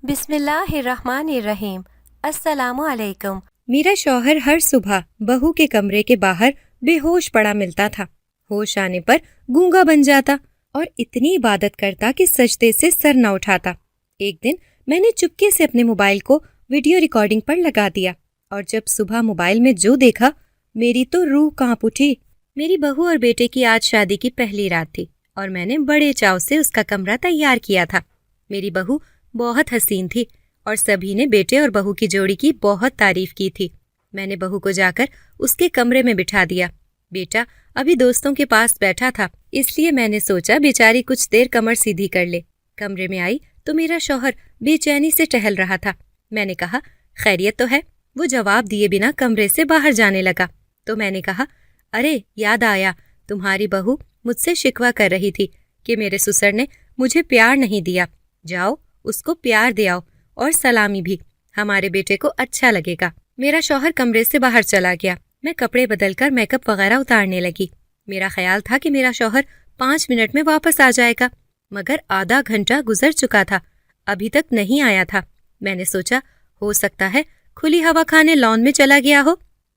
بسم اللہ الرحمن الرحیم۔ السلام علیکم۔ میرا شوہر ہر صبح بہو کے کمرے کے باہر بے ہوش پڑا ملتا تھا۔ ہوش آنے پر گونگا بن جاتا اور اتنی عبادت کرتا کہ سجدے سے سر نہ اٹھاتا۔ ایک دن میں نے چپکے سے اپنے موبائل کو ویڈیو ریکارڈنگ پر لگا دیا اور جب صبح موبائل میں جو دیکھا میری تو روح کانپ اٹھی۔ میری بہو اور بیٹے کی آج شادی کی پہلی رات تھی اور میں نے بڑے چاؤ سے اس کا کمرہ تیار کیا تھا۔ میری بہو بہت حسین تھی اور سبھی نے بیٹے اور بہو کی جوڑی کی بہت تعریف کی تھی۔ میں نے بہو کو جا کر اس کے کمرے میں بٹھا دیا۔ بیٹا ابھی دوستوں کے پاس بیٹھا تھا، اس لیے میں نے سوچا بیچاری کچھ دیر کمر سیدھی کر لے۔ کمرے میں آئی تو میرا شوہر بے چینی سے ٹہل رہا تھا۔ میں نے کہا خیریت تو ہے؟ وہ جواب دیے بنا کمرے سے باہر جانے لگا تو میں نے کہا ارے یاد آیا، تمہاری بہو مجھ سے شکوہ کر رہی تھی کہ میرے سسر نے مجھے پیار نہیں دیا۔ جاؤ اس کو پیار دے آؤ اور سلامی بھی، ہمارے بیٹے کو اچھا لگے گا۔ میرا شوہر کمرے سے باہر چلا گیا۔ میں کپڑے بدل کر میک اپ وغیرہ اتارنے لگی۔ میرا خیال تھا کہ میرا شوہر 5 منٹ میں واپس آ جائے گا، مگر آدھا گھنٹہ گزر چکا تھا، ابھی تک نہیں آیا تھا۔ میں نے سوچا ہو سکتا ہے کھلی ہوا کھانے لان میں چلا گیا ہو۔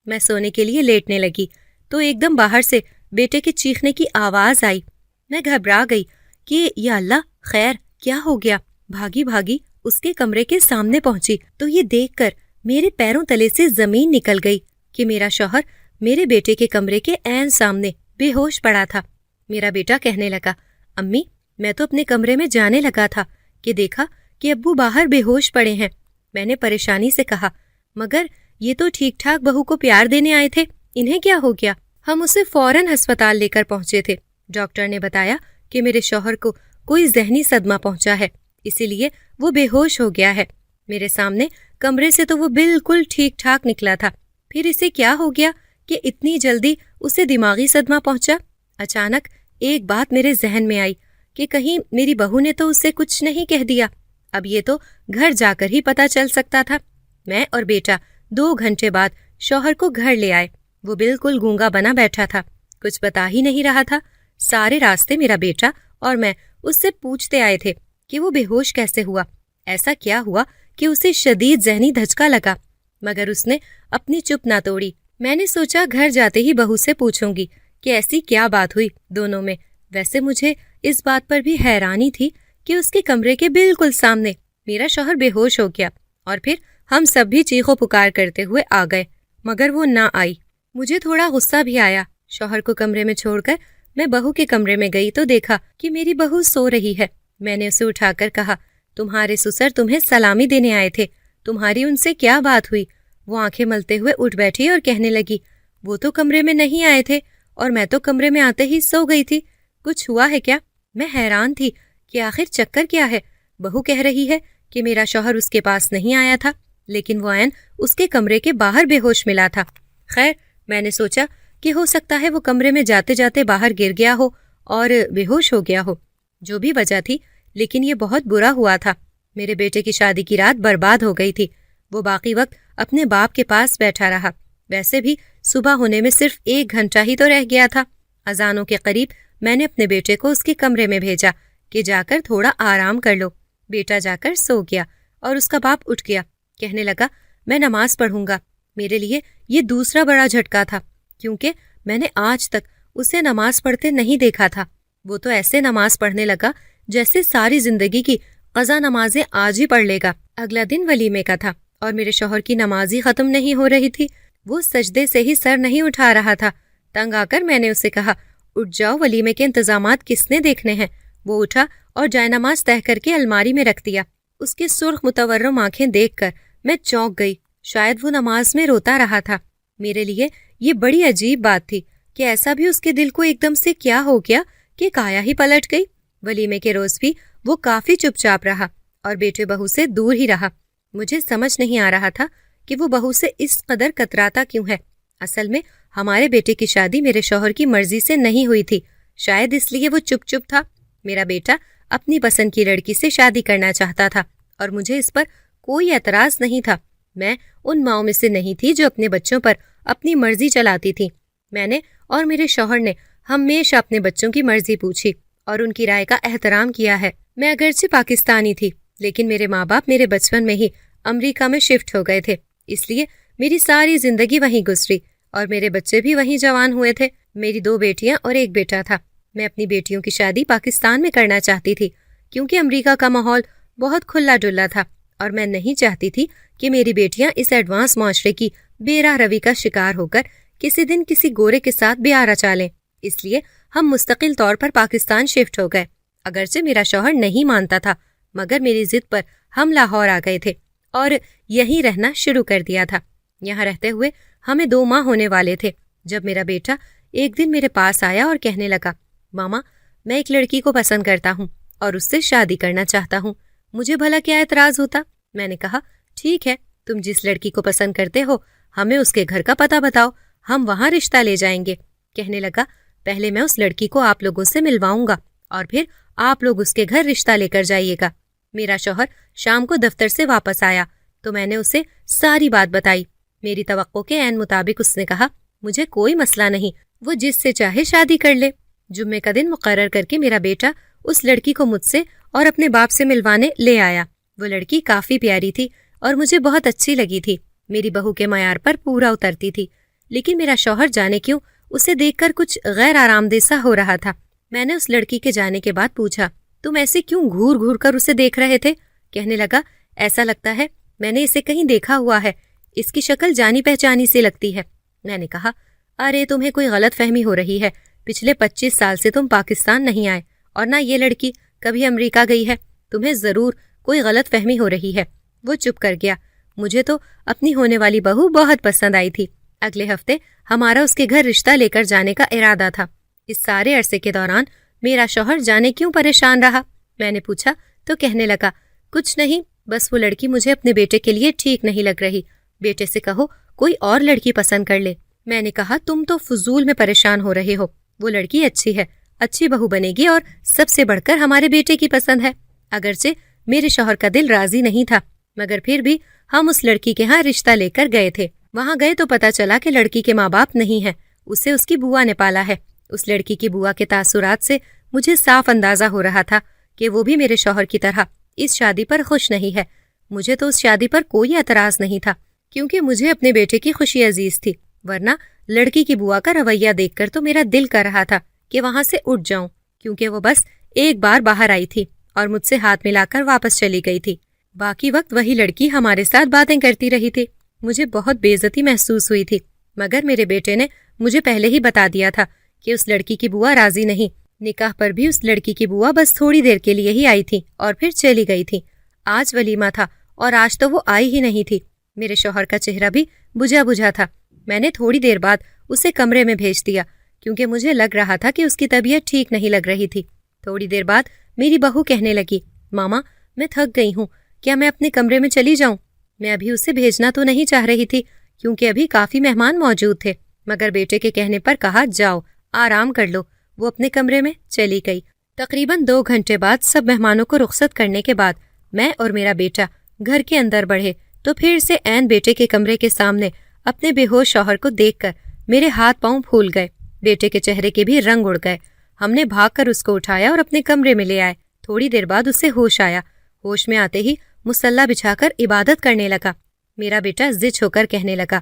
میں سونے کے لیے لیٹنے لگی تو ایک دم باہر سے بیٹے کے چیخنے کی آواز آئی۔ میں گھبرا گئی کہ یا اللہ خیر کیا ہو گیا۔ بھاگی بھاگی اس کے کمرے کے سامنے پہنچی تو یہ دیکھ کر میرے پیروں تلے سے زمین نکل گئی کہ میرا شوہر میرے بیٹے کے کمرے کے عین سامنے بے ہوش پڑا تھا۔ میرا بیٹا کہنے لگا امی میں تو اپنے کمرے میں جانے لگا تھا کہ دیکھا کہ ابو باہر بے ہوش پڑے ہیں۔ میں نے پریشانی سے کہا مگر یہ تو ٹھیک ٹھاک بہو کو پیار دینے آئے تھے، انہیں کیا ہو گیا؟ ہم اسے فوراً ہسپتال لے کر پہنچے تھے۔ ڈاکٹر نے بتایا کہ میرے شوہر کو کوئی ذہنی صدمہ پہنچا ہے، اسی لیے وہ بے ہوش ہو گیا ہے۔ میرے سامنے کمرے سے تو وہ بالکل ٹھیک ٹھاک نکلا تھا، پھر اسے کیا ہو گیا کہ اتنی جلدی اسے دماغی صدمہ پہنچا؟ اچانک ایک بات میرے ذہن میں آئی کہ کہیں میری بہو نے تو اسے کچھ نہیں کہہ دیا۔ اب یہ تو گھر جا کر ہی پتہ چل سکتا تھا۔ میں اور بیٹا 2 گھنٹے بعد شوہر کو گھر لے آئے۔ وہ بالکل گونگا بنا بیٹھا تھا، کچھ بتا ہی نہیں رہا تھا۔ سارے راستے میرا بیٹا اور میں اس سے پوچھتے آئے تھے کہ وہ بے ہوش کیسے ہوا، ایسا کیا ہوا کہ اسے شدید ذہنی دھچکا لگا، مگر اس نے اپنی چپ نہ توڑی۔ میں نے سوچا گھر جاتے ہی بہو سے پوچھوں گی کہ ایسی کیا بات ہوئی دونوں میں۔ ویسے مجھے اس بات پر بھی حیرانی تھی کہ اس کے کمرے کے بالکل سامنے میرا شوہر بے ہوش ہو گیا اور پھر ہم سب بھی چیخو پکار کرتے ہوئے آ گئے، مگر وہ نہ آئی۔ مجھے تھوڑا غصہ بھی آیا۔ شوہر کو کمرے میں چھوڑ کر میں بہو کے کمرے میں گئی تو دیکھا کہ میری بہو سو رہی ہے۔ میں نے اسے اٹھا کر کہا تمہارے سسر تمہیں سلامی دینے آئے تھے، تمہاری ان سے کیا بات ہوئی؟ وہ آنکھیں ملتے ہوئے اٹھ بیٹھی اور کہنے لگی وہ تو کمرے میں نہیں آئے تھے اور میں تو کمرے میں آتے ہی سو گئی تھی، کچھ ہوا ہے کیا؟ میں حیران تھی کہ آخر چکر کیا ہے۔ بہو کہہ رہی ہے کہ میرا شوہر اس کے پاس نہیں آیا تھا، لیکن وہ عین اس کے کمرے کے باہر بے ہوش ملا تھا۔ خیر میں نے سوچا کہ ہو سکتا ہے وہ کمرے میں جاتے جاتے باہر گر گیا ہو اور بے ہوش ہو گیا ہو، جو بھی وجہ تھی، لیکن یہ بہت برا ہوا تھا۔ میرے بیٹے کی شادی کی رات برباد ہو گئی تھی۔ وہ باقی وقت اپنے باپ کے پاس بیٹھا رہا، ویسے بھی صبح ہونے میں صرف 1 گھنٹہ ہی تو رہ گیا تھا۔ اذانوں کے قریب میں نے اپنے بیٹے کو اس کے کمرے میں بھیجا کہ جا کر تھوڑا آرام کر لو۔ بیٹا جا کر سو گیا اور اس کا باپ اٹھ گیا، کہنے لگا میں نماز پڑھوں گا۔ میرے لیے یہ دوسرا بڑا جھٹکا تھا، کیونکہ میں نے آج تک اسے نماز پڑھتے نہیں دیکھا تھا۔ وہ تو ایسے نماز پڑھنے لگا جیسے ساری زندگی کی قضا نمازیں آج ہی پڑھ لے گا۔ اگلا دن ولیمے کا تھا اور میرے شوہر کی نماز ہی ختم نہیں ہو رہی تھی، وہ سجدے سے ہی سر نہیں اٹھا رہا تھا۔ تنگ آ کر میں نے اسے کہا اٹھ جاؤ، ولیمے کے انتظامات کس نے دیکھنے ہیں؟ وہ اٹھا اور جائے نماز تہہ کر کے الماری میں رکھ دیا۔ اس کی سرخ متورم آنکھیں دیکھ کر میں چونک گئی، شاید وہ نماز میں روتا رہا تھا۔ میرے لیے یہ بڑی عجیب بات تھی کہ ایسا بھی اس کے دل کو ایک دم سے کیا ہو گیا کہ کایا ہی پلٹ گئی۔ ولیمے کے روز بھی وہ کافی چپ چاپ رہا اور بیٹے بہو سے دور ہی رہا۔ مجھے سمجھ نہیں آ رہا تھا کہ وہ بہو سے اس قدر کتراتا کیوں ہے۔ اصل میں ہمارے بیٹے کی شادی میرے شوہر کی مرضی سے نہیں ہوئی تھی، شاید اس لیے وہ چپ چپ تھا۔ میرا بیٹا اپنی پسند کی لڑکی سے شادی کرنا چاہتا تھا اور مجھے اس پر کوئی اعتراض نہیں تھا۔ میں ان ماؤں میں سے نہیں تھی جو اپنے بچوں پر اپنی مرضی چلاتی تھی۔ میں نے اور میرے شوہر نے ہمیشہ اپنے بچوں کی مرضی پوچھی اور ان کی رائے کا احترام کیا ہے۔ میں اگرچہ پاکستانی تھی لیکن میرے ماں باپ میرے بچپن میں ہی امریکہ میں شفٹ ہو گئے تھے، اس لیے میری ساری زندگی وہیں گزری اور میرے بچے بھی وہیں جوان ہوئے تھے۔ میری 2 بیٹیاں اور 1 بیٹا تھا۔ میں اپنی بیٹیوں کی شادی پاکستان میں کرنا چاہتی تھی کیونکہ امریکہ کا ماحول بہت کھلا ڈلا تھا اور میں نہیں چاہتی تھی کہ میری بیٹیاں اس ایڈوانس معاشرے کی بے راہ روی کا شکار ہو کر کسی دن کسی گورے کے ساتھ بیاہ رچا لیں۔ اس لیے ہم مستقل طور پر پاکستان شفٹ ہو گئے۔ اگرچہ میرا شوہر نہیں مانتا تھا مگر میری ضد پر ہم لاہور آ گئے تھے اور یہیں رہنا شروع کر دیا تھا۔ یہاں رہتے ہوئے ہمیں 2 ماہ ہونے والے تھے جب میرا بیٹا ایک دن میرے پاس آیا اور کہنے لگا، ماما میں ایک لڑکی کو پسند کرتا ہوں اور اس سے شادی کرنا چاہتا ہوں، مجھے بھلا کیا اعتراض ہوتا؟ میں نے کہا ٹھیک ہے، تم جس لڑکی کو پسند کرتے ہو ہمیں اس کے گھر کا پتہ بتاؤ، ہم وہاں رشتہ لے جائیں گے۔ کہنے لگا پہلے میں اس لڑکی کو آپ لوگوں سے ملواؤں گا اور پھر آپ لوگ اس کے گھر رشتہ لے کر جائیے گا۔ میرا شوہر شام کو دفتر سے واپس آیا تو میں نے اسے ساری بات بتائی۔ میری توقع کے عین مطابق اس نے کہا مجھے کوئی مسئلہ نہیں، وہ جس سے چاہے شادی کر لے۔ جمعے کا دن مقرر کر کے میرا بیٹا اس لڑکی کو مجھ سے اور اپنے باپ سے ملوانے لے آیا۔ وہ لڑکی کافی پیاری تھی اور مجھے بہت اچھی لگی تھی، میری بہو کے معیار پر پورا اترتی تھی، لیکن میرا شوہر جانے کیوں اسے دیکھ کر کچھ غیر آرام دہ سا ہو رہا تھا۔ میں نے اس لڑکی کے جانے کے بعد پوچھا تم ایسے کیوں گھور گھور کر اسے دیکھ رہے تھے؟ کہنے لگا ایسا لگتا ہے میں نے اسے کہیں دیکھا ہوا ہے، اس کی شکل جانی پہچانی سی لگتی ہے۔ میں نے کہا ارے تمہیں کوئی غلط فہمی ہو رہی ہے، پچھلے 25 سال سے تم پاکستان نہیں آئے اور نہ یہ لڑکی کبھی امریکہ گئی ہے، تمہیں ضرور کوئی غلط فہمی ہو رہی ہے۔ وہ چپ کر گیا۔ مجھے تو اپنی ہونے والی بہو بہت پسند آئی تھی۔ اگلے ہفتے ہمارا اس کے گھر رشتہ لے کر جانے کا ارادہ تھا۔ اس سارے عرصے کے دوران میرا شوہر جانے کیوں پریشان رہا؟ میں نے پوچھا تو کہنے لگا کچھ نہیں، بس وہ لڑکی مجھے اپنے بیٹے کے لیے ٹھیک نہیں لگ رہی، بیٹے سے کہو کوئی اور لڑکی پسند کر لے۔ میں نے کہا تم تو فضول میں پریشان ہو رہے ہو، وہ لڑکی اچھی ہے، اچھی بہو بنے گی اور سب سے بڑھ کر ہمارے بیٹے کی پسند ہے۔ اگرچہ میرے شوہر کا دل راضی نہیں تھا مگر پھر بھی ہم اس لڑکی کے ہاں رشتہ لے کر گئے تھے۔ وہاں گئے تو پتا چلا کہ لڑکی کے ماں باپ نہیں ہیں، اسے اس کی بوا نے پالا ہے۔ اس لڑکی کی بوا کے تاثرات سے مجھے صاف اندازہ ہو رہا تھا کہ وہ بھی میرے شوہر کی طرح اس شادی پر خوش نہیں ہے۔ مجھے تو اس شادی پر کوئی اعتراض نہیں تھا کیونکہ مجھے اپنے بیٹے کی خوشی عزیز تھی، ورنہ لڑکی کی بوا کا رویہ دیکھ کر تو میرا دل کر رہا تھا کہ وہاں سے اٹھ جاؤں، کیونکہ وہ بس ایک بار باہر آئی تھی اور مجھ سے ہاتھ ملا کر واپس چلی گئی تھی، باقی وقت وہی لڑکی ہمارے ساتھ باتیں کرتی رہی تھی۔ مجھے بہت بے عزتی محسوس ہوئی تھی مگر میرے بیٹے نے مجھے پہلے ہی بتا دیا تھا کہ اس لڑکی کی بوا راضی نہیں۔ نکاح پر بھی اس لڑکی کی بوا بس تھوڑی دیر کے لیے ہی آئی تھی اور پھر چلی گئی تھی۔ آج ولیمہ تھا اور آج تو وہ آئی ہی نہیں تھی۔ میرے شوہر کا چہرہ بھی بجھا بجھا تھا۔ میں نے تھوڑی دیر بعد اسے کمرے میں بھیج دیا کیونکہ مجھے لگ رہا تھا کہ اس کی طبیعت ٹھیک نہیں لگ رہی تھی۔ تھوڑی دیر بعد میری بہو کہنے لگی ماما میں تھک گئی ہوں، کیا میں اپنے کمرے میں چلی جاؤں؟ میں ابھی اسے بھیجنا تو نہیں چاہ رہی تھی کیونکہ ابھی کافی مہمان موجود تھے، مگر بیٹے کے کہنے پر کہا جاؤ آرام کر لو۔ وہ اپنے کمرے میں چلی گئی۔ تقریباً 2 گھنٹے بعد سب مہمانوں کو رخصت کرنے کے بعد میں اور میرا بیٹا گھر کے اندر بڑھے تو پھر سے عین بیٹے کے کمرے کے سامنے اپنے بے ہوش شوہر کو دیکھ کر میرے ہاتھ پاؤں پھول گئے، بیٹے کے چہرے کے بھی رنگ اڑ گئے۔ ہم نے بھاگ کر اس کو اٹھایا اور اپنے کمرے میں لے آئے۔ تھوڑی دیر بعد اسے ہوش آیا۔ ہوش میں آتے ہی مصلی بچھا کر عبادت کرنے لگا۔ میرا بیٹا زچ ہو کر کہنے لگا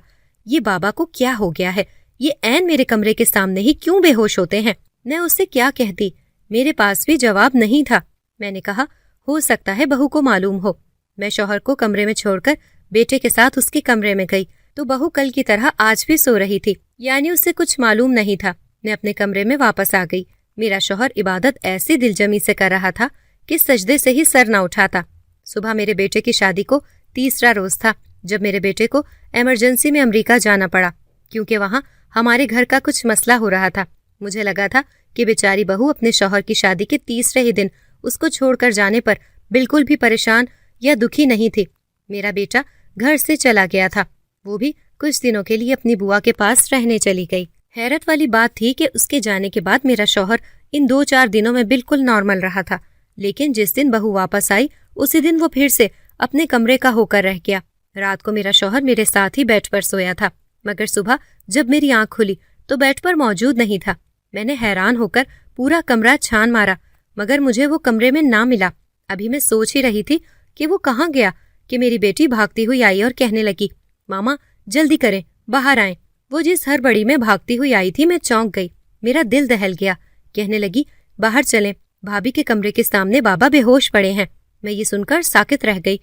یہ بابا کو کیا ہو گیا ہے، یہ عین میرے کمرے کے سامنے ہی کیوں بے ہوش ہوتے ہیں؟ میں اسے کیا کہتی، میرے پاس بھی جواب نہیں تھا۔ میں نے کہا ہو سکتا ہے بہو کو معلوم ہو۔ میں شوہر کو کمرے میں چھوڑ کر بیٹے کے ساتھ اس کے کمرے میں گئی تو بہو کل کی طرح آج بھی سو رہی تھی، یعنی اسے کچھ معلوم نہیں تھا۔ میں اپنے کمرے میں واپس آ گئی۔ میرا شوہر عبادت ایسی دل جمی سے کر رہا تھا کہ سجدے سے ہی سر نہ اٹھاتا۔ صبح میرے بیٹے کی شادی کو 3را روز تھا جب میرے بیٹے کو ایمرجنسی میں امریکہ جانا پڑا کیونکہ وہاں ہمارے گھر کا کچھ مسئلہ ہو رہا تھا۔ مجھے لگا تھا کہ بیچاری بہو اپنے شوہر کی شادی کے 3رے ہی دن اس کو چھوڑ کر جانے پر بالکل بھی پریشان یا دکھی نہیں تھی۔ میرا بیٹا گھر سے چلا گیا تھا، وہ بھی کچھ دنوں کے لیے اپنی بوا کے پاس رہنے چلی گئی۔ حیرت والی بات تھی کہ اس کے جانے کے بعد میرا شوہر ان 2-4 دنوں میں بالکل نارمل رہا تھا، لیکن جس دن بہو واپس آئی اسی دن وہ پھر سے اپنے کمرے کا ہو کر رہ گیا۔ رات کو میرا شوہر میرے ساتھ ہی بیڈ پر سویا تھا مگر صبح جب میری آنکھ کھلی تو بیڈ پر موجود نہیں تھا۔ میں نے حیران ہو کر پورا کمرہ چھان مارا مگر مجھے وہ کمرے میں نہ ملا۔ ابھی میں سوچ ہی رہی تھی کہ وہ کہاں گیا کہ میری بیٹی بھاگتی ہوئی آئی اور کہنے لگی، ماما جلدی کریں، باہر آئیں۔ وہ جس ہڑبڑی میں بھاگتی ہوئی آئی تھی میں چونک گئی، میرا دل دہل گیا۔ کہنے لگی، باہر چلیں، بھابھی کے کمرے کے سامنے بابا بے ہوش پڑے ہیں۔ میں یہ سن کر ساکت رہ گئی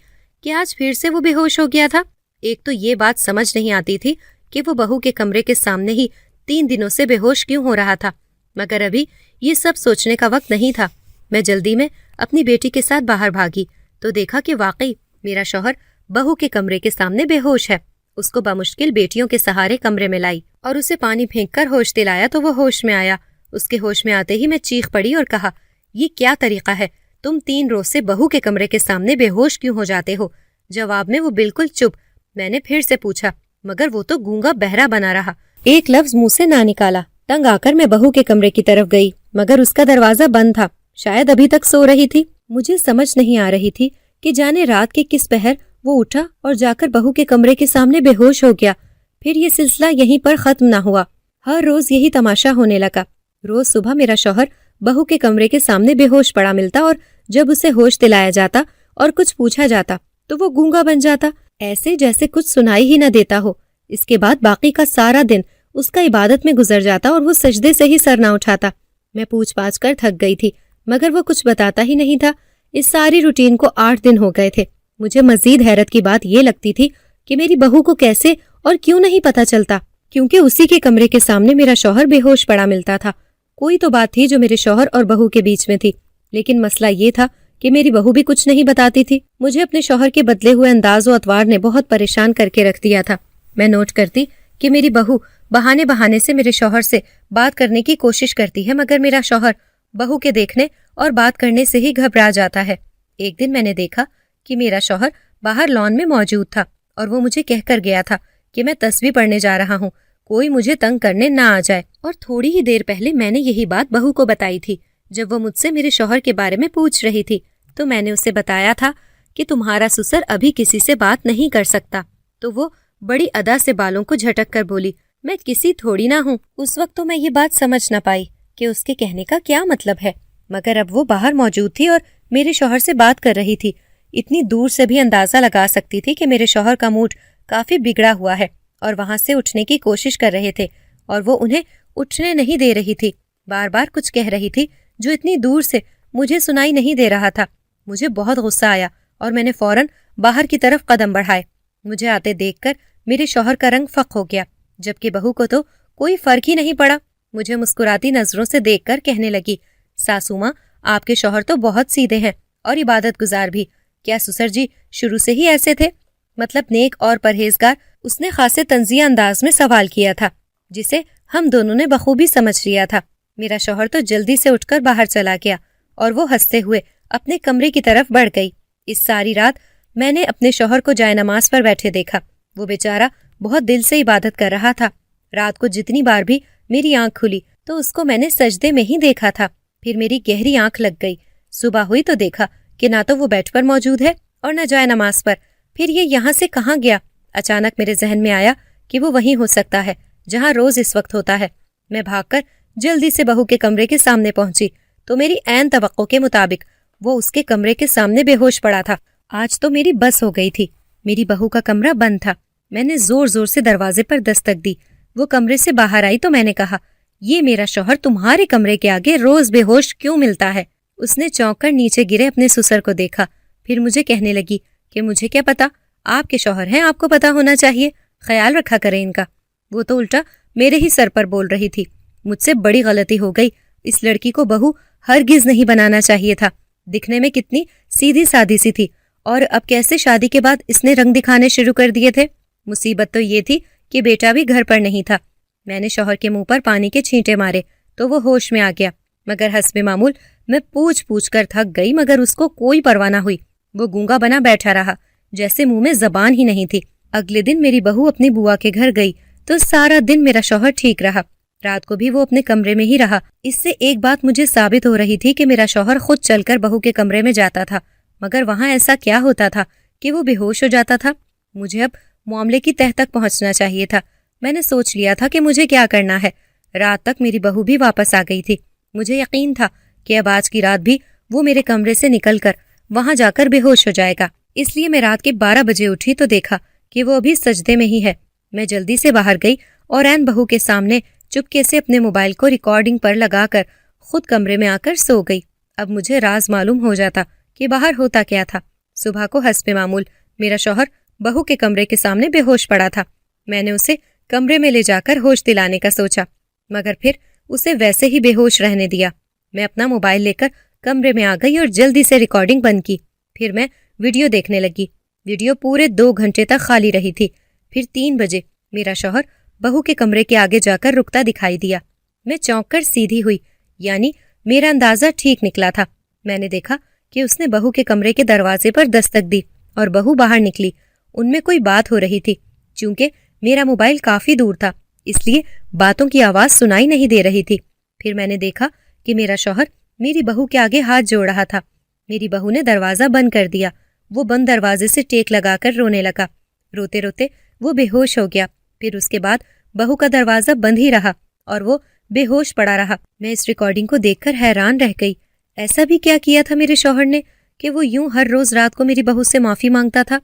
کہ آج پھر سے وہ بے ہوش ہو گیا تھا۔ ایک تو یہ بات سمجھ نہیں آتی تھی کہ وہ بہو کے کمرے کے سامنے ہی 3 دنوں سے بے ہوش کیوں ہو رہا تھا، مگر ابھی یہ سب سوچنے کا وقت نہیں تھا۔ میں جلدی میں اپنی بیٹی کے ساتھ باہر بھاگی تو دیکھا کہ واقعی میرا شوہر بہو کے کمرے کے سامنے بے ہوش ہے۔ اس کو بمشکل بیٹیوں کے سہارے کمرے میں لائی اور اسے پانی پھینک کر ہوش دلایا تو وہ ہوش میں آیا۔ اس کے ہوش میں آتے ہی میں چیخ پڑی اور کہا، یہ کیا طریقہ ہے؟ تم 3 روز سے بہو کے کمرے کے سامنے بے ہوش کیوں ہو جاتے ہو؟ جواب میں وہ بالکل چپ۔ میں نے پھر سے پوچھا، مگر وہ تو گونگا بہرا بنا رہا، ایک لفظ منہ سے نہ نکالا۔ تنگ آ کر میں بہو کے کمرے کی طرف گئی، مگر اس کا دروازہ بند تھا، شاید ابھی تک سو رہی تھی۔ مجھے سمجھ نہیں آ رہی تھی کہ جانے رات کے کس پہر وہ اٹھا اور جا کر بہو کے کمرے کے سامنے بے ہوش ہو گیا۔ پھر یہ سلسلہ یہیں پر ختم نہ ہوا، ہر روز یہی تماشا ہونے لگا۔ روز صبح میرا شوہر بہو کے کمرے کے سامنے بے ہوش پڑا ملتا اور جب اسے ہوش دلایا جاتا اور کچھ پوچھا جاتا تو وہ گونگا بن جاتا، ایسے جیسے کچھ سنائی ہی نہ دیتا ہو۔ اس کے بعد باقی کا سارا دن اس کا عبادت میں گزر جاتا اور وہ سجدے سے ہی سر نہ اٹھاتا۔ میں پوچھ پاچھ کر تھک گئی تھی، مگر وہ کچھ بتاتا ہی نہیں تھا۔ اس ساری روٹین کو 8 دن ہو گئے تھے۔ مجھے مزید حیرت کی بات یہ لگتی تھی کہ میری بہو کو کیسے اور کیوں نہیں پتا چلتا، کیونکہ اسی کے کمرے کے سامنے میرا شوہر بے ہوش پڑا ملتا تھا۔ کوئی تو بات تھی جو میرے شوہر اور بہو کے بیچ میں تھی، لیکن مسئلہ یہ تھا کہ میری بہو بھی کچھ نہیں بتاتی تھی۔ مجھے اپنے شوہر کے بدلے ہوئے انداز و اطوار نے بہت پریشان کر کے رکھ دیا تھا۔ میں نوٹ کرتی کہ میری بہو بہانے بہانے سے میرے شوہر سے بات کرنے کی کوشش کرتی ہے، مگر میرا شوہر بہو کے دیکھنے اور بات کرنے سے ہی گھبرا جاتا ہے۔ ایک دن میں نے دیکھا کہ میرا شوہر باہر لان میں موجود تھا اور وہ مجھے کہہ کر گیا تھا کہ میں تسبیح پڑھنے جا رہا ہوں، کوئی مجھے تنگ کرنے نہ آ جائے۔ اور تھوڑی ہی دیر پہلے میں نے یہی بات بہو کو بتائی تھی جب وہ مجھ سے میرے شوہر کے بارے میں پوچھ رہی تھی، تو میں نے اسے بتایا تھا کہ تمہارا سسر ابھی کسی سے بات نہیں کر سکتا۔ تو وہ بڑی ادا سے بالوں کو جھٹک کر بولی، میں کسی تھوڑی نہ ہوں۔ اس وقت تو میں یہ بات سمجھ نہ پائی کہ اس کے کہنے کا کیا مطلب ہے، مگر اب وہ باہر موجود تھی اور میرے شوہر سے بات کر رہی تھی۔ اتنی دور سے بھی اندازہ لگا سکتی تھی کہ میرے شوہر کا موڈ کافی بگڑا ہوا ہے اور وہاں سے اٹھنے کی کوشش کر رہے تھے اور وہ انہیں اٹھنے نہیں دے رہی تھی، بار بار کچھ کہہ رہی تھی جو اتنی دور سے مجھے سنائی نہیں دے رہا تھا۔ مجھے بہت غصہ آیا اور میں نے فوراً باہر کی طرف قدم بڑھائے۔ مجھے آتے دیکھ کر میرے شوہر کا رنگ فق ہو گیا، جبکہ بہو کو تو کوئی فرق ہی نہیں پڑا۔ مجھے مسکراتی نظروں سے دیکھ کر کہنے لگی، ساسو ماں، آپ کے شوہر تو بہت سیدھے ہیں اور عبادت گزار بھی۔ کیا سسر جی شروع سے ہی ایسے تھے؟ مطلب نیک اور پرہیزگار؟ اس نے خاصے طنزیہ انداز میں سوال کیا تھا، جسے ہم دونوں نے بخوبی سمجھ لیا تھا۔ میرا شوہر تو جلدی سے اٹھ کر باہر چلا گیا اور وہ ہنستے ہوئے اپنے کمرے کی طرف بڑھ گئی۔ اس ساری رات میں نے اپنے شوہر کو جائے نماز پر بیٹھے دیکھا۔ وہ بیچارہ بہت دل سے عبادت کر رہا تھا۔ رات کو جتنی بار بھی میری آنکھ کھلی تو اس کو میں نے سجدے میں ہی دیکھا تھا۔ پھر میری گہری آنکھ لگ گئی، صبح ہوئی تو دیکھا کہ نہ تو وہ بیڈ پر موجود ہے اور نہ جائے نماز پر۔ پھر یہ یہاں سے کہاں گیا؟ اچانک میرے ذہن میں آیا کہ وہ وہیں ہو سکتا ہے جہاں روز اس وقت ہوتا ہے۔ میں بھاگ کر جلدی سے بہو کے کمرے کے سامنے پہنچی تو میری عین توقع کے مطابق وہ اس کے کمرے کے سامنے بے ہوش پڑا تھا۔ آج تو میری بس ہو گئی تھی۔ میری بہو کا کمرہ بند تھا۔ میں نے زور زور سے دروازے پر دستک دی۔ وہ کمرے سے باہر آئی تو میں نے کہا، یہ میرا شوہر تمہارے کمرے کے آگے روز بے ہوش کیوں ملتا ہے؟ اس نے چونک کر نیچے گرے اپنے سسر کو دیکھا، پھر مجھے کہنے لگی کہ مجھے کیا پتا، آپ کے شوہر ہیں، آپ کو پتا ہونا چاہیے، خیال رکھا کریں ان کا۔ وہ تو الٹا میرے ہی سر پر بول رہی تھی۔ مجھ سے بڑی غلطی ہو گئی، اس لڑکی کو بہو ہرگز نہیں بنانا چاہیے تھا۔ دکھنے میں کتنی سیدھی سادی سی تھی، اور اب کیسے شادی کے بعد اس نے رنگ دکھانے شروع کر دیے تھے۔ مصیبت تو یہ تھی کہ بیٹا بھی گھر پر نہیں تھا۔ میں نے شوہر کے منہ پر پانی کے چھینٹے مارے تو وہ ہوش میں آ گیا، مگر حسب معمول میں پوچھ پوچھ کر تھک گئی، مگر اس کو کوئی پرواہ نہ ہوئی۔ وہ گونگا بنا بیٹھا رہا، جیسے منہ میں زبان ہی نہیں تھی۔ اگلے دن میری بہو اپنی بوا کے گھر گئی تو سارا دن میرا شوہر ٹھیک رہا۔ رات کو بھی وہ اپنے کمرے میں ہی رہا۔ اس سے ایک بات مجھے ثابت ہو رہی تھی کہ میرا شوہر خود چل کر بہو کے کمرے میں جاتا تھا، مگر وہاں ایسا کیا ہوتا تھا کہ وہ بے ہوش ہو جاتا تھا؟ مجھے اب معاملے کی تہہ تک پہنچنا چاہیے تھا۔ میں نے سوچ لیا تھا کہ مجھے کیا کرنا ہے۔ رات تک میری بہو بھی واپس آ گئی تھی۔ مجھے یقین تھا کہ اب آج کی رات بھی وہ میرے کمرے سے نکل کر وہاں جا کر بے ہوش ہو جائے گا۔ اس لیے میں رات کے 12 بجے اٹھی تو دیکھا کہ وہ ابھی سجدے میں ہی ہے۔ میں جلدی سے باہر گئی اور عین بہو کے سامنے چپکے سے اپنے موبائل کو ریکارڈنگ پر لگا کر خود کمرے میں آ کر سو گئی۔ اب مجھے راز معلوم ہو جاتا کہ باہر ہوتا کیا تھا۔ صبح کو حسب معمول میرا شوہر بہو کے کمرے کے سامنے بے ہوش پڑا تھا۔ میں نے اسے کمرے میں لے جا کر ہوش دلانے کا سوچا، مگر پھر اسے ویسے ہی بے ہوش رہنے دیا۔ میں اپنا موبائل لے کر کمرے میں آ گئی اور جلدی سے ریکارڈنگ بند کی۔ پھر میں ویڈیو دیکھنے لگی۔ ویڈیو پورے 2 گھنٹے تک خالی رہی تھی۔ پھر 3 بجے میرا شوہر بہو کے کمرے کے آگے جا کر رکتا دکھائی دیا۔ میں چونک کر سیدھی ہوئی، یعنی میرا اندازہ ٹھیک نکلا تھا۔ میں نے دیکھا کہ اس نے بہو کے کمرے کے دروازے پر دستک دی اور بہو باہر نکلی۔ ان میں کوئی بات ہو رہی تھی۔ چونکہ میرا موبائل کافی دور تھا اس لیے باتوں کی آواز سنائی نہیں دے رہی تھی۔ پھر میں نے دیکھا کہ میرا شوہر میری بہو کے آگے ہاتھ جوڑ رہا تھا۔ میری بہو نے دروازہ بند کر دیا۔ وہ بند دروازے سے ٹیک لگا کر رونے لگا۔ روتے روتے وہ بے ہوش ہو گیا۔ پھر اس کے بعد بہو کا دروازہ بند ہی رہا اور وہ بے ہوش پڑا رہا۔ میں اس ریکارڈنگ کو دیکھ کر حیران رہ گئی۔ ایسا بھی کیا کیا تھا میرے شوہر نے کہ وہ یوں ہر روز رات کو میری بہو سے معافی مانگتا تھا؟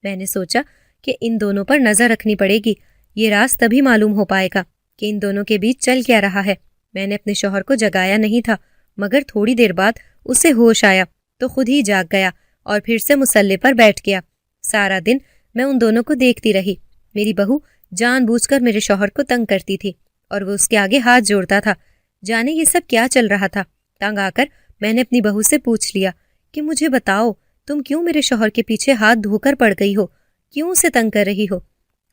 میں نے سوچا کہ ان دونوں پر نظر رکھنی پڑے گی۔ یہ راز تبھی معلوم ہو پائے گا کہ ان دونوں کے بیچ چل کیا رہا ہے۔ میں نے اپنے شوہر کو جگایا نہیں تھا، مگر تھوڑی دیر بعد اسے ہوش آیا تو خود ہی جاگ گیا اور پھر سے مصلے پر بیٹھ گیا۔ سارا دن میں ان دونوں کو دیکھتی رہی۔ میری بہو جان بوجھ کر میرے شوہر کو تنگ کرتی تھی اور وہ اس کے آگے ہاتھ جوڑتا تھا۔ جانے یہ سب کیا چل رہا تھا؟ تنگ آ کر میں نے اپنی بہو سے پوچھ لیا کہ مجھے بتاؤ، تم کیوں میرے شوہر کے پیچھے ہاتھ دھو کر پڑ گئی ہو؟ کیوں اسے تنگ کر رہی ہو؟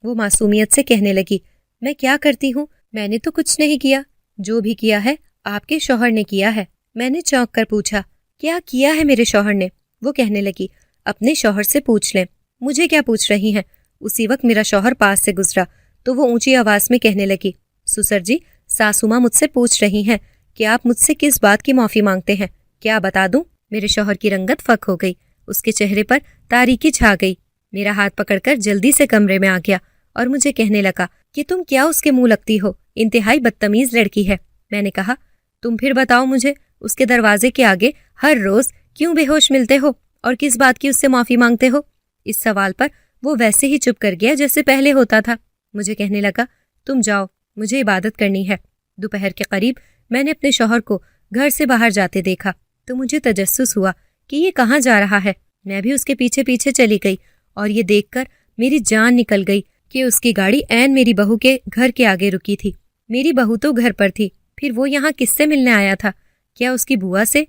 وہ معصومیت سے کہنے لگی، میں کیا کرتی ہوں؟ میں نے تو کچھ نہیں کیا۔ جو بھی کیا ہے آپ کے شوہر نے کیا ہے۔ میں نے چونک کر پوچھا، کیا کیا ہے میرے شوہر نے؟ وہ کہنے لگی، اپنے شوہر سے پوچھ لیں۔ مجھے کیا پوچھ رہی ہیں؟ اسی وقت میرا شوہر پاس سے گزرا تو وہ اونچی آواز میں کہنے لگی، سسر جی، ساسو ماں مجھ سے پوچھ رہی ہیں کہ آپ مجھ سے کس بات کی معافی مانگتے ہیں، کیا بتا دوں؟ میرے شوہر کی رنگت فک ہو گئی، اس کے چہرے پر تاریکی چھا گئی۔ میرا ہاتھ پکڑ کر جلدی سے کمرے میں آ گیا اور مجھے کہنے لگا کہ تم کیا اس کے منہ لگتی ہو، انتہائی بدتمیز لڑکی ہے۔ میں نے کہا، تم پھر بتاؤ مجھے، اس کے دروازے کے آگے ہر روز کیوں بے ہوش ملتے ہو اور کس بات کی اس سے معافی مانگتے ہو؟ اس سوال پر وہ ویسے ہی چپ کر گیا جیسے پہلے ہوتا تھا۔ مجھے کہنے لگا، تم جاؤ، مجھے عبادت کرنی ہے۔ دوپہر کے قریب میں نے اپنے شوہر کو گھر سے باہر جاتے دیکھا تو مجھے تجسس ہوا کہ یہ کہاں جا رہا ہے۔ میں بھی اس کے پیچھے پیچھے چلی گئی اور یہ دیکھ کر میری جان نکل گئی کہ اس کی گاڑی عین میری بہو کے گھر کے آگے رکی تھی۔ میری بہو تو گھر پر تھی، پھر وہ یہاں کس سے ملنے آیا تھا؟ کیا اس کی بوا سے؟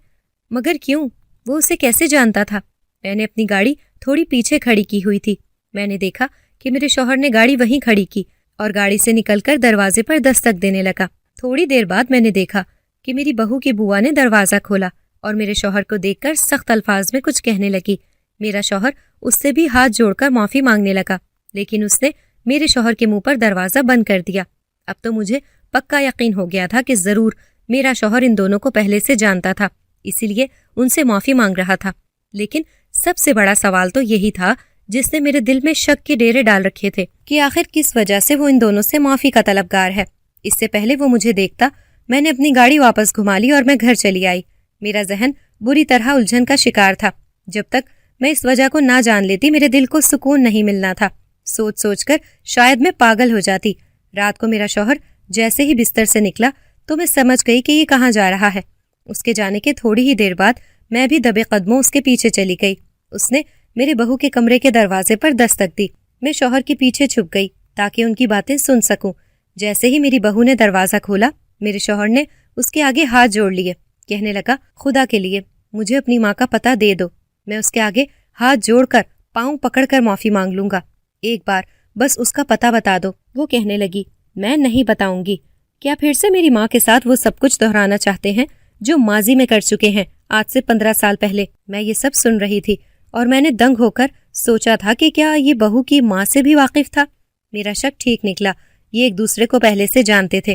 مگر کیوں؟ وہ اسے کیسے جانتا تھا؟ میں نے اپنی گاڑی تھوڑی پیچھے کھڑی کی ہوئی تھی۔ میں نے دیکھا کہ میرے شوہر نے گاڑی وہیں کھڑی کی اور گاڑی سے نکل کر دروازے پر دستک دینے لگا۔ تھوڑی دیر بعد میں نے دیکھا کہ میری بہو کی بوا نے دروازہ کھولا اور میرے شوہر کو دیکھ کر سخت الفاظ میں کچھ کہنے لگی۔ میرا شوہر اس سے بھی ہاتھ جوڑ کر معافی مانگنے لگا، لیکن اس نے میرے شوہر کے منہ پر دروازہ بند کر دیا۔ اب تو مجھے پکا یقین ہو گیا تھا کہ ضرور میرا شوہر ان دونوں کو پہلے سے جانتا تھا، اسی لیے ان سے معافی مانگ رہا تھا۔ لیکن سب سے بڑا سوال تو یہی تھا جس نے میرے دل میں شک کے ڈیرے ڈال رکھے تھے کہ آخر کس وجہ سے وہ ان دونوں سے معافی کا طلبگار ہے۔ اس سے پہلے وہ مجھے دیکھتا میں نے اپنی گاڑی واپس گھما لی اور میں گھر چلی آئی۔ میرا ذہن بری طرح الجھن کا شکار تھا۔ جب تک میں اس وجہ کو نہ جان لیتی میرے دل کو سکون نہیں ملنا تھا۔ سوچ سوچ کر شاید میں پاگل ہو جاتی۔ رات کو میرا شوہر جیسے ہی بستر سے نکلا تو میں سمجھ گئی کہ یہ کہاں جا رہا ہے۔ اس کے جانے کے تھوڑی ہی دیر بعد میں بھی دبے قدموں اس کے پیچھے چلی گئی۔ اس نے میرے بہو کے کمرے کے دروازے پر دستک دی۔ میں شوہر کے پیچھے چھپ گئی تاکہ ان کی باتیں سن سکوں۔ جیسے ہی میری بہو نے دروازہ کھولا میرے شوہر نے اس کے آگے ہاتھ جوڑ لیے، کہنے لگا، خدا کے لیے مجھے اپنی ماں کا پتہ دے دو، میں اس کے آگے ہاتھ جوڑ کر پاؤں پکڑ کر معافی مانگ لوں گا، ایک بار بس اس کا پتہ بتا دو۔ وہ کہنے لگی، میں نہیں بتاؤں گی۔ کیا پھر سے میری ماں کے ساتھ وہ سب کچھ دہرانا چاہتے ہیں جو ماضی میں کر چکے ہیں، آج سے 15 سال پہلے؟ میں یہ سب سن رہی تھی اور میں نے دنگ ہو کر سوچا تھا کہ کیا یہ بہو کی ماں سے بھی واقف تھا؟ میرا شک ٹھیک نکلا، یہ ایک دوسرے کو پہلے سے جانتے تھے۔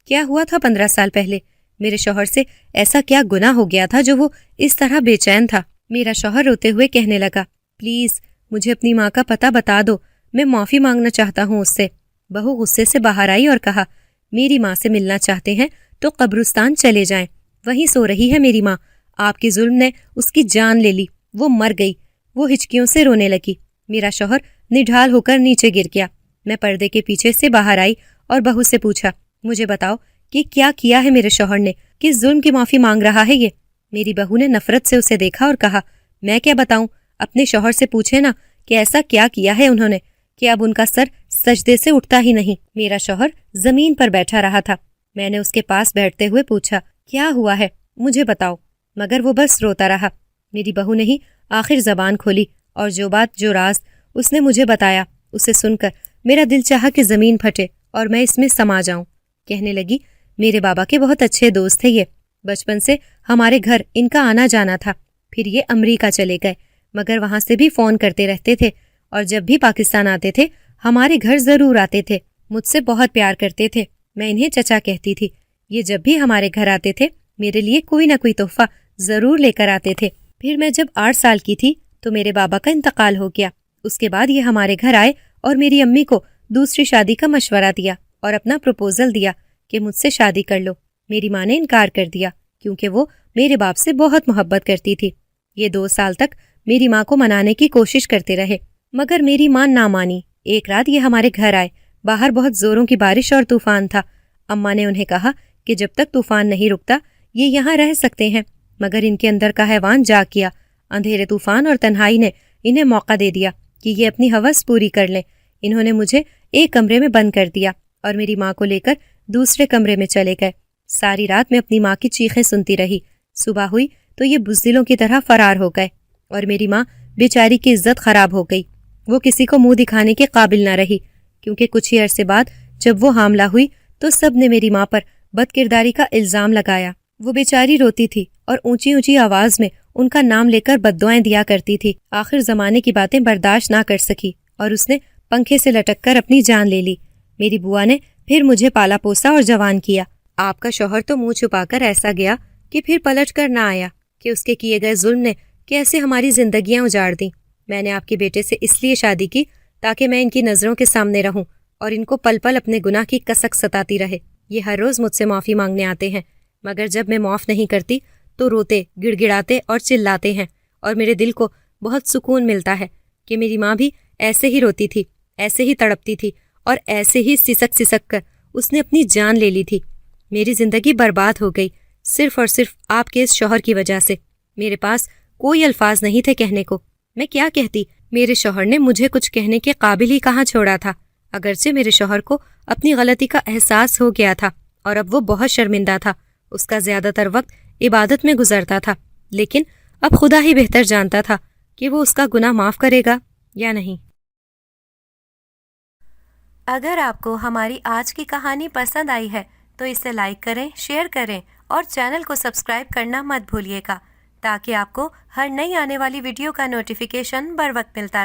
کیا ہوا تھا 15 سال پہلے؟ میرے شوہر سے ایسا کیا گناہ ہو گیا تھا جو وہ اس طرح بے چین تھا؟ میرا شوہر روتے ہوئے کہنے لگا، پلیز مجھے اپنی ماں کا پتہ بتا دو، میں معافی مانگنا چاہتا ہوں اس سے۔ بہو غصے سے باہر آئی اور کہا، میری ماں سے ملنا چاہتے ہیں تو قبرستان چلے جائیں، وہیں سو رہی ہے میری ماں، آپ کے ظلم نے اس کی جان لے لی، وہ مر گئی، وہ ہچکیوں سے رونے لگی۔ میرا شوہر نڈھال ہو کر نیچے گر گیا۔ میں پردے کے پیچھے سے باہر آئی اور بہو سے پوچھا، مجھے بتاؤ کہ کیا کیا ہے میرے شوہر نے، کس ظلم کی معافی مانگ رہا ہے یہ؟ میری بہو نے نفرت سے اسے دیکھا اور کہا، میں کیا بتاؤں، اپنے شوہر سے پوچھے نا کہ ایسا کیا کیا ہے انہوں نے کہ اب ان کا سر سجدے سے اٹھتا ہی نہیں۔ میرا شوہر زمین پر بیٹھا رہا تھا۔ میں نے اس کے پاس بیٹھتے ہوئے پوچھا، کیا ہوا ہے، مجھے بتاؤ، مگر وہ بس روتا رہا۔ میری بہو نے ہی آخر زبان کھولی اور جو راز اس نے مجھے بتایا، اسے سن کر میرا دل چاہا کہ زمین پھٹے اور میں اس میں سما جاؤں۔ کہنے لگی، میرے بابا کے بہت اچھے دوست تھے یہ، بچپن سے ہمارے گھر ان کا آنا جانا تھا، پھر یہ امریکہ چلے گئے، مگر وہاں سے بھی فون کرتے رہتے تھے، اور جب بھی پاکستان آتے تھے ہمارے گھر ضرور آتے تھے، مجھ سے بہت پیار کرتے تھے، میں انہیں چچا کہتی تھی۔ یہ جب بھی ہمارے گھر آتے تھے میرے لیے کوئی نہ کوئی تحفہ ضرور لے کر آتے تھے۔ پھر میں جب 8 سال کی تھی تو میرے بابا کا انتقال ہو گیا۔ اس کے بعد یہ ہمارے گھر آئے اور میری امی کو دوسری شادی کا مشورہ دیا اور اپنا پروپوزل دیا کہ مجھ سے شادی کر لو۔ میری ماں نے انکار کر دیا کیونکہ وہ میرے باپ سے بہت محبت کرتی تھی۔ یہ 2 سال تک میری ماں کو منانے کی کوشش کرتے رہے مگر میری ماں نہ مانی۔ ایک رات یہ ہمارے گھر آئے، باہر بہت زوروں کی بارش اور طوفان تھا۔ اماں نے انہیں کہا کہ جب تک طوفان نہیں رکتا یہ یہاں رہ سکتے ہیں، مگر ان کے اندر کا حیوان جاگ گیا۔ اندھیرے، طوفان اور تنہائی نے انہیں موقع دے دیا کہ یہ اپنی ہوس پوری کر لیں۔ انہوں نے مجھے ایک کمرے میں بند کر دیا اور میری ماں کو لے کر دوسرے کمرے میں چلے گئے۔ ساری رات میں اپنی ماں کی چیخیں سنتی رہی۔ صبح ہوئی تو یہ بزدلوں کی طرح فرار ہو گئے اور میری ماں بیچاری کی عزت خراب ہو گئی۔ وہ کسی کو منہ دکھانے کے قابل نہ رہی کیونکہ کچھ ہی عرصے بعد جب وہ حاملہ ہوئی تو سب نے میری ماں پر بد کرداری کا الزام لگایا۔ وہ بیچاری روتی تھی اور اونچی اونچی آواز میں ان کا نام لے کر بددعائیں دیا کرتی تھی۔ آخر زمانے کی باتیں برداشت نہ کر سکی اور اس نے پنکھے سے لٹک کر اپنی جان لے لی۔ میری بوا نے پھر مجھے پالا پوسا اور جوان کیا۔ آپ کا شوہر تو منہ چھپا کر ایسا گیا کہ پھر پلٹ کر نہ آیا کہ اس کے کیے گئے ظلم نے کیسے ہماری زندگیاں اجاڑ دیں۔ میں نے آپ کے بیٹے سے اس لیے شادی کی تاکہ میں ان کی نظروں کے سامنے رہوں اور ان کو پل پل اپنے گناہ کی کسک ستاتی رہے۔ یہ ہر روز مجھ سے معافی مانگنے آتے ہیں مگر جب میں معاف نہیں کرتی تو روتے، گڑ گڑاتے اور چلاتے ہیں، اور میرے دل کو بہت سکون ملتا ہے کہ میری ماں بھی ایسے ہی روتی تھی، ایسے ہی تڑپتی تھی اور ایسے ہی سسک سسک کر اس نے اپنی جان لے لی تھی۔ میری زندگی برباد ہو گئی صرف اور صرف آپ کے اس شوہر کی وجہ سے۔ میرے پاس کوئی الفاظ نہیں تھے کہنے کو۔ میں کیا کہتی؟ میرے شوہر نے مجھے کچھ کہنے کے قابل ہی کہاں چھوڑا تھا۔ اگرچہ میرے شوہر کو اپنی غلطی کا احساس ہو گیا تھا اور اب وہ بہت شرمندہ تھا۔ اس کا زیادہ تر وقت عبادت میں گزرتا تھا، لیکن اب خدا ہی بہتر جانتا تھا کہ وہ اس کا گناہ معاف کرے گا یا نہیں۔ اگر آپ کو ہماری آج کی کہانی پسند آئی ہے تو اسے لائک کریں، شیئر کریں اور چینل کو سبسکرائب کرنا مت بھولیے گا تاکہ آپ کو ہر نئی آنے والی ویڈیو کا نوٹیفیکیشن بر وقت ملتا رہے۔